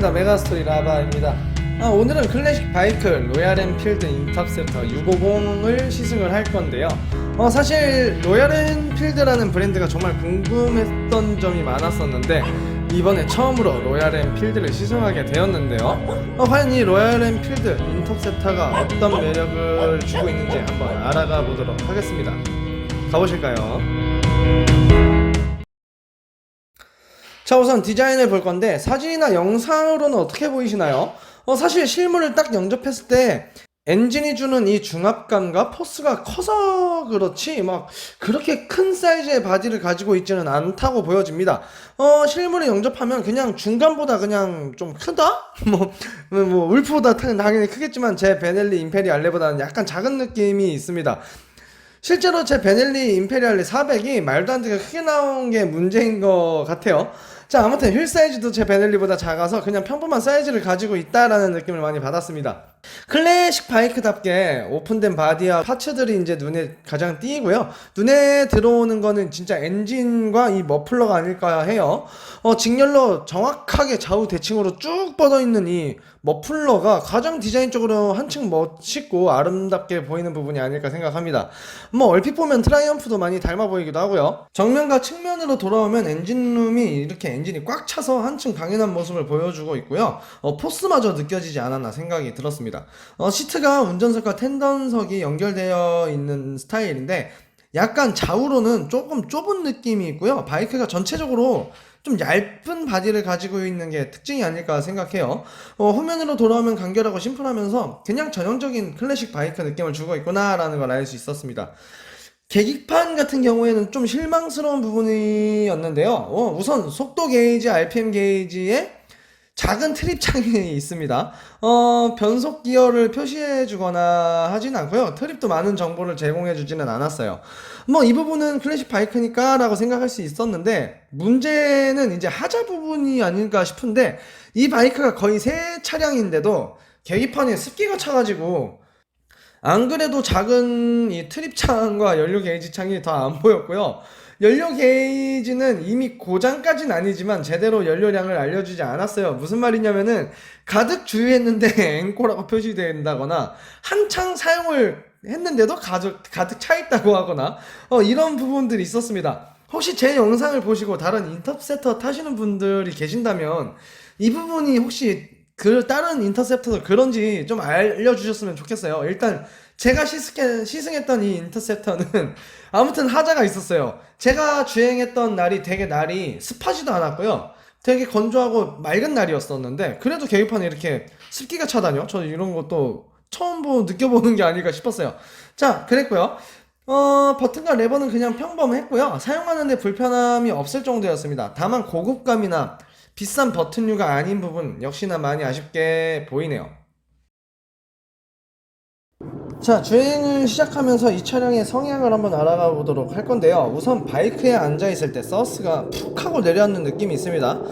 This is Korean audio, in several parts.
반갑습니다. 메가스토리 라바입니다. 오늘은 클래식 바이크 로얄 엔필드 인터셉터 650을 시승을 할 건데요. 사실 로얄 엔필드라는 브랜드가 정말 궁금했던 점이 많았었는데 이번에 처음으로 로얄 엔필드를 시승하게 되었는데요. 과연 이 로얄 엔필드 인터셉터가 어떤 매력을 주고 있는지 한번 알아가 보도록 하겠습니다. 가보실까요? 자, 우선 디자인을 볼 건데 사진이나 영상으로는 어떻게 보이시나요? 사실 실물을 딱 영접했을 때 엔진이 주는 이 중압감과 포스가 커서 그렇지 막 그렇게 큰 사이즈의 바디를 가지고 있지는 않다고 보여집니다. 실물을 영접하면 그냥 중간보다 그냥 좀 크다? 울프보다 당연히 크겠지만 제 베넬리 임페리알레보다는 약간 작은 느낌이 있습니다. 실제로 제 베넬리 임페리알레 400이 말도 안 되게 크게 나온 게 문제인 것 같아요. 자, 아무튼 휠 사이즈도 제 베넬리보다 작아서 그냥 평범한 사이즈를 가지고 있다라는 느낌을 많이 받았습니다. 클래식 바이크답게 오픈된 바디와 파츠들이 이제 눈에 가장 띄고요. 눈에 들어오는 거는 진짜 엔진과 이 머플러가 아닐까 해요. 직렬로 정확하게 좌우 대칭으로 쭉 뻗어 있는 이 머플러가 가장 디자인적으로 한층 멋있고 아름답게 보이는 부분이 아닐까 생각합니다. 얼핏 보면 트라이언프도 많이 닮아 보이기도 하고요. 정면과 측면으로 돌아오면 엔진룸이 이렇게 엔진이 꽉 차서 한층 강인한 모습을 보여주고 있고요. 포스마저 느껴지지 않았나 생각이 들었습니다. 시트가 운전석과 텐던석이 연결되어 있는 스타일인데 약간 좌우로는 조금 좁은 느낌이 있고요. 바이크가 전체적으로 좀 얇은 바디를 가지고 있는 게 특징이 아닐까 생각해요. 후면으로 돌아오면 간결하고 심플하면서 그냥 전형적인 클래식 바이크 느낌을 주고 있구나 라는 걸 알 수 있었습니다. 계기판 같은 경우에는 좀 실망스러운 부분이었는데요. 우선 속도 게이지, RPM 게이지에 작은 트립창이 있습니다. 변속 기어를 표시해 주거나 하진 않고요. 트립도 많은 정보를 제공해 주지는 않았어요. 이 부분은 클래식 바이크니까 라고 생각할 수 있었는데 문제는 이제 하자 부분이 아닐까 싶은데 이 바이크가 거의 새 차량인데도 계기판에 습기가 차가지고 안 그래도 작은 이 트립창과 연료 게이지 창이 더 안 보였고요. 연료 게이지는 이미 고장까지는 아니지만 제대로 연료량을 알려주지 않았어요. 무슨 말이냐면은 가득 주유했는데 앵꼬라고 표시된다거나 한창 사용을 했는데도 가득 차 있다고 하거나 이런 부분들이 있었습니다. 혹시 제 영상을 보시고 다른 인터셉터 타시는 분들이 계신다면 이 부분이 혹시 다른 인터셉터도 그런지 좀 알려주셨으면 좋겠어요. 일단 제가 시승했던 이 인터셉터는 아무튼 하자가 있었어요. 제가 주행했던 날이 되게 날이 습하지도 않았고요. 되게 건조하고 맑은 날이었었는데 그래도 계기판에 이렇게 습기가 차다뇨? 저 이런 것도 처음 느껴보는 게 아닐까 싶었어요. 자, 그랬고요. 버튼과 레버는 그냥 평범했고요. 사용하는데 불편함이 없을 정도였습니다. 다만 고급감이나 비싼 버튼류가 아닌 부분 역시나 많이 아쉽게 보이네요. 자, 주행을 시작하면서 이 차량의 성향을 한번 알아가 보도록 할 건데요. 우선 바이크에 앉아있을 때 서스가 푹 하고 내려앉는 느낌이 있습니다.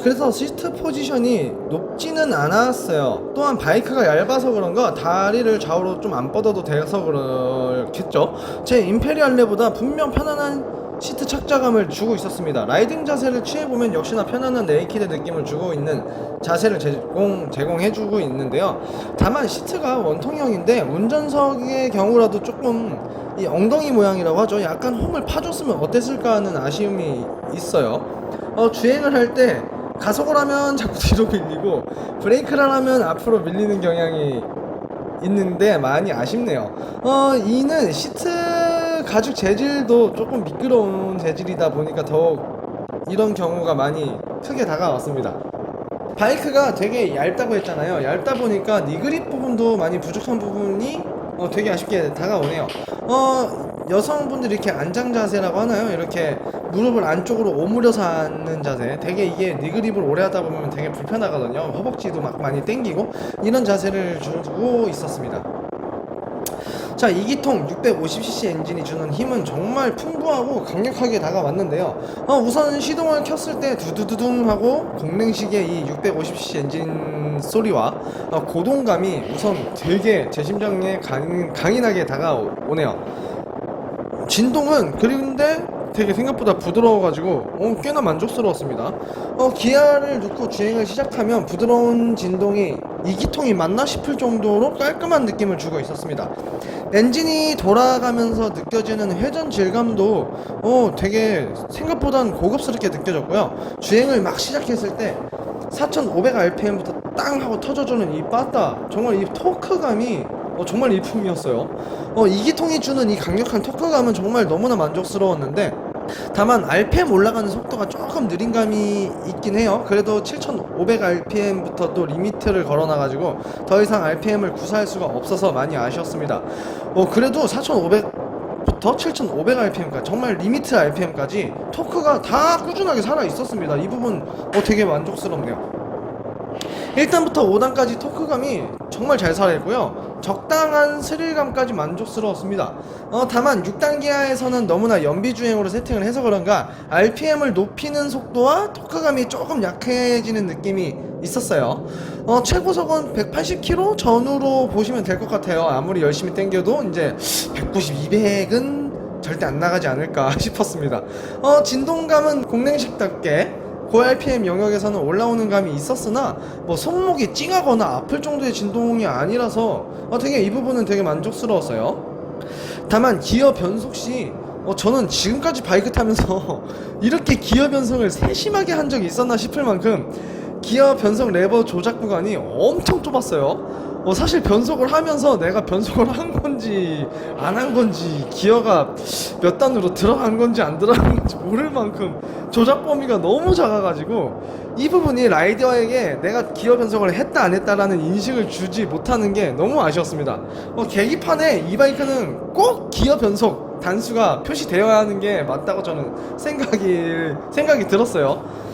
그래서 시트 포지션이 높지는 않았어요. 또한 바이크가 얇아서 그런가 다리를 좌우로 좀 안 뻗어도 돼서 그렇겠죠. 제 임페리알레보다 분명 편안한 시트 착자감을 주고 있었습니다. 라이딩 자세를 취해보면 역시나 편안한 네이키드 느낌을 주고 있는 자세를 제공해주고 있는데요. 다만 시트가 원통형인데 운전석의 경우라도 조금 이 엉덩이 모양이라고 하죠. 약간 홈을 파줬으면 어땠을까 하는 아쉬움이 있어요. 주행을 할 때 가속을 하면 자꾸 뒤로 밀리고 브레이크를 하면 앞으로 밀리는 경향이 있는데 많이 아쉽네요. 이는 시트 가죽 재질도 조금 미끄러운 재질이다 보니까 더욱 이런 경우가 많이 크게 다가왔습니다. 바이크가 되게 얇다고 했잖아요. 얇다 보니까 니그립 부분도 많이 부족한 부분이 되게 아쉽게 다가오네요. 여성분들이 이렇게 안장 자세라고 하나요? 이렇게 무릎을 안쪽으로 오므려서 앉는 자세. 되게 이게 니그립을 오래 하다 보면 되게 불편하거든요. 허벅지도 막 많이 땡기고 이런 자세를 주고 있었습니다. 자, 2기통 650cc 엔진이 주는 힘은 정말 풍부하고 강력하게 다가왔는데요. 우선 시동을 켰을 때 두두두둥 하고 공랭식의 이 650cc 엔진 소리와 고동감이 우선 되게 제 심장에 강인하게 다가오네요. 진동은 그런데 되게 생각보다 부드러워가지고 꽤나 만족스러웠습니다. 기아를 넣고 주행을 시작하면 부드러운 진동이 2기통이 맞나 싶을 정도로 깔끔한 느낌을 주고 있었습니다. 엔진이 돌아가면서 느껴지는 회전 질감도 되게 생각보단 고급스럽게 느껴졌고요. 주행을 막 시작했을 때 4500rpm부터 땅 하고 터져주는 이 빠따, 정말 이 토크감이 정말 일품이었어요. 2기통이 주는 이 강력한 토크감은 정말 너무나 만족스러웠는데, 다만 RPM 올라가는 속도가 조금 느린 감이 있긴 해요. 그래도 7500rpm부터 또 리미트를 걸어놔가지고 더 이상 RPM을 구사할 수가 없어서 많이 아쉬웠습니다. 그래도 4500부터 7500rpm까지 정말 리미트 RPM까지 토크가 다 꾸준하게 살아 있었습니다. 이 부분 되게 만족스럽네요. 1단부터 5단까지 토크감이 정말 잘 살아있고요. 적당한 스릴감까지 만족스러웠습니다. 다만 6단 기아에서는 너무나 연비주행으로 세팅을 해서 그런가 RPM을 높이는 속도와 토크감이 조금 약해지는 느낌이 있었어요. 최고속은 180km 전후로 보시면 될 것 같아요. 아무리 열심히 당겨도 이제 190, 200은 절대 안 나가지 않을까 싶었습니다. 진동감은 공랭식답게 고RPM 영역에서는 올라오는 감이 있었으나 손목이 찡하거나 아플 정도의 진동이 아니라서 되게 이 부분은 되게 만족스러웠어요. 다만 기어 변속 시 저는 지금까지 바이크 타면서 이렇게 기어 변속을 세심하게 한 적이 있었나 싶을 만큼 기어 변속 레버 조작 구간이 엄청 좁았어요. 사실 변속을 하면서 내가 변속을 한 건지 안 한 건지, 기어가 몇 단으로 들어간 건지 안 들어간 건지 모를 만큼 조작 범위가 너무 작아가지고 이 부분이 라이더에게 내가 기어 변속을 했다 안 했다라는 인식을 주지 못하는 게 너무 아쉬웠습니다. 계기판에 이 바이크는 꼭 기어 변속 단수가 표시되어야 하는 게 맞다고 저는 생각이 들었어요.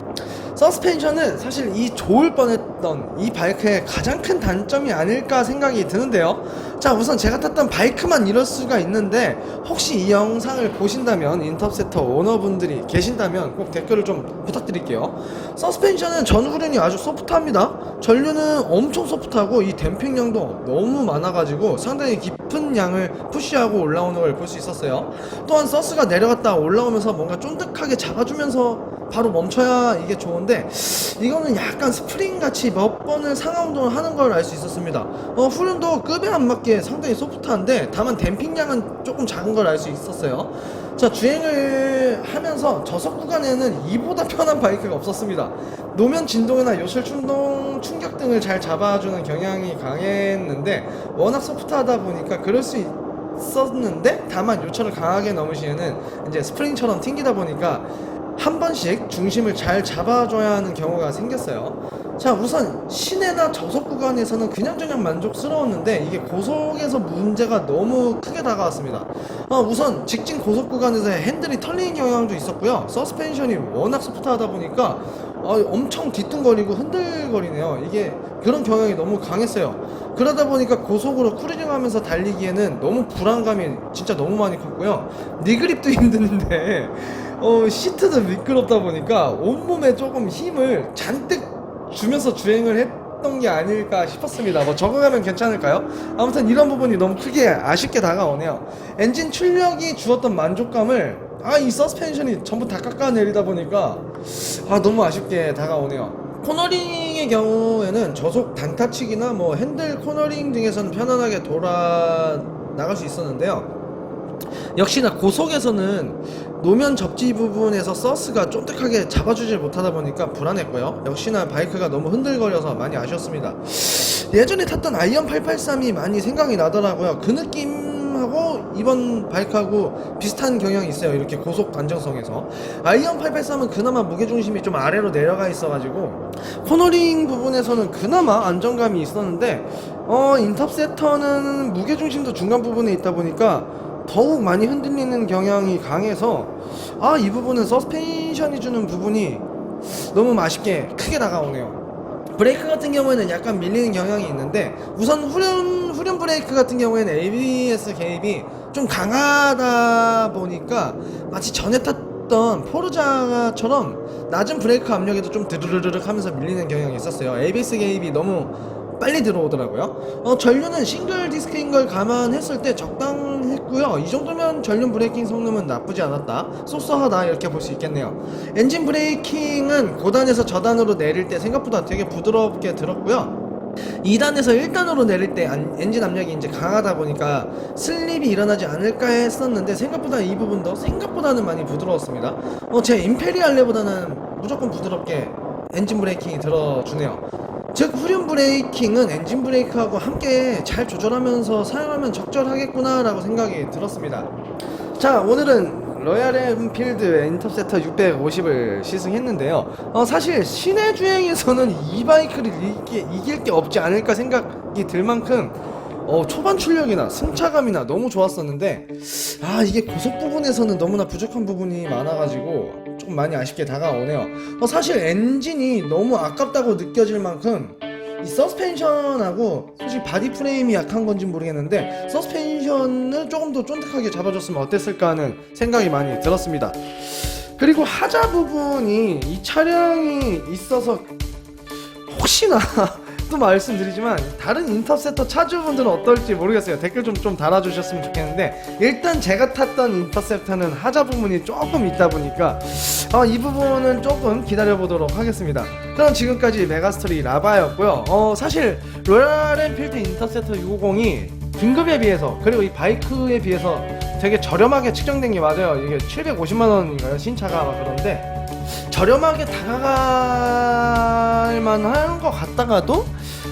서스펜션은 사실 이 좋을 뻔했던 이 바이크의 가장 큰 단점이 아닐까 생각이 드는데요. 자, 우선 제가 탔던 바이크만 이럴 수가 있는데, 혹시 이 영상을 보신다면, 인터셉터 오너분들이 계신다면 꼭 댓글을 좀 부탁드릴게요. 서스펜션은 전후륜이 아주 소프트합니다. 전륜은 엄청 소프트하고 이 댐핑량도 너무 많아가지고 상당히 깊은 양을 푸시하고 올라오는 걸 볼 수 있었어요. 또한 서스가 내려갔다 올라오면서 뭔가 쫀득하게 잡아주면서 바로 멈춰야 이게 좋은데, 이거는 약간 스프링같이 몇 번을 상하운동을 하는 걸 알 수 있었습니다. 후륜도 급에 안 맞게 상당히 소프트한데, 다만 댐핑량은 조금 작은 걸 알 수 있었어요. 자, 주행을 하면서 저속 구간에는 이보다 편한 바이크가 없었습니다. 노면 진동이나 요철 충동, 충격 등을 잘 잡아주는 경향이 강했는데, 워낙 소프트하다 보니까 그럴 수 있었는데, 다만 요철을 강하게 넘으시에는 이제 스프링처럼 튕기다 보니까 한 번씩 중심을 잘 잡아줘야 하는 경우가 생겼어요. 자, 우선 시내나 저속 구간에서는 그냥저냥 만족스러웠는데, 이게 고속에서 문제가 너무 크게 다가왔습니다. 우선 직진 고속 구간에서 핸들이 털리는 경향도 있었고요. 서스펜션이 워낙 소프트하다 보니까 엄청 뒤뚱거리고 흔들거리네요. 이게 그런 경향이 너무 강했어요. 그러다 보니까 고속으로 크루징하면서 달리기에는 너무 불안감이 진짜 너무 많이 컸고요. 니그립도 힘드는데 시트도 미끄럽다 보니까 온몸에 조금 힘을 잔뜩 주면서 주행을 했던 게 아닐까 싶었습니다. 적응하면 괜찮을까요? 아무튼 이런 부분이 너무 크게 아쉽게 다가오네요. 엔진 출력이 주었던 만족감을 이 서스펜션이 전부 다 깎아내리다 보니까 너무 아쉽게 다가오네요. 코너링의 경우에는 저속 단타치기나 핸들 코너링 등에서는 편안하게 돌아 나갈 수 있었는데요. 역시나 고속에서는 노면 접지 부분에서 서스가 쫀득하게 잡아주질 못하다 보니까 불안했고요. 역시나 바이크가 너무 흔들거려서 많이 아쉬웠습니다. 예전에 탔던 아이언 883이 많이 생각이 나더라고요. 그 느낌하고 이번 바이크하고 비슷한 경향이 있어요. 이렇게 고속 안정성에서. 아이언 883은 그나마 무게중심이 좀 아래로 내려가 있어가지고 코너링 부분에서는 그나마 안정감이 있었는데, 인터셉터는 무게중심도 중간 부분에 있다 보니까 더욱 많이 흔들리는 경향이 강해서 이 부분은 서스펜션이 주는 부분이 너무 아쉽게 크게 다가오네요. 브레이크 같은 경우에는 약간 밀리는 경향이 있는데, 우선 후륜 브레이크 같은 경우에는 ABS 개입이 좀 강하다 보니까 마치 전에 탔던 포르자처럼 낮은 브레이크 압력에도 좀 드르르륵 하면서 밀리는 경향이 있었어요. ABS 개입이 너무 빨리 들어오더라고요. 전륜은 싱글 디스크인 걸 감안했을 때 적당했고요. 이 정도면 전륜 브레이킹 성능은 나쁘지 않았다, 쏘쏘하다, 이렇게 볼 수 있겠네요. 엔진 브레이킹은 고단에서 저단으로 내릴 때 생각보다 되게 부드럽게 들었고요. 2단에서 1단으로 내릴 때 엔진 압력이 이제 강하다 보니까 슬립이 일어나지 않을까 했었는데 생각보다 이 부분도 생각보다는 많이 부드러웠습니다. 제 임페리알레보다는 무조건 부드럽게 엔진 브레이킹이 들어주네요. 즉 후륜 브레이킹은 엔진 브레이크하고 함께 잘 조절하면서 사용하면 적절하겠구나 라고 생각이 들었습니다. 자, 오늘은 로얄 엔필드 인터셉터 650을 시승했는데요. 사실 시내 주행에서는 이 바이크를 이길 게 없지 않을까 생각이 들 만큼 초반 출력이나 승차감이나 너무 좋았었는데, 이게 고속 부분에서는 너무나 부족한 부분이 많아가지고 조금 많이 아쉽게 다가오네요. 사실 엔진이 너무 아깝다고 느껴질 만큼 이 서스펜션하고, 솔직히 바디 프레임이 약한 건지 모르겠는데 서스펜션을 조금 더 쫀득하게 잡아줬으면 어땠을까 하는 생각이 많이 들었습니다. 그리고 하자 부분이 이 차량이 있어서 혹시나 또 말씀드리지만 다른 인터셉터 차주분들은 어떨지 모르겠어요. 댓글 좀 달아주셨으면 좋겠는데, 일단 제가 탔던 인터셉터는 하자 부분이 조금 있다 보니까 이 부분은 조금 기다려보도록 하겠습니다. 그럼 지금까지 메가스토리 라바였고요. 사실 로얄 엔필드 인터셉터 650이 등급에 비해서, 그리고 이 바이크에 비해서 되게 저렴하게 측정된 게 맞아요. 이게 750만원인가요? 신차가. 그런데 저렴하게 다가갈 만한 것 같다가도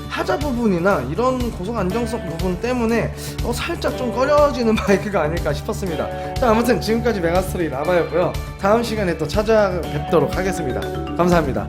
하자 부분이나 이런 고속 안정성 부분 때문에 살짝 좀 꺼려지는 바이크가 아닐까 싶었습니다. 자, 아무튼 지금까지 메가스토리 라바였고요. 다음 시간에 또 찾아뵙도록 하겠습니다. 감사합니다.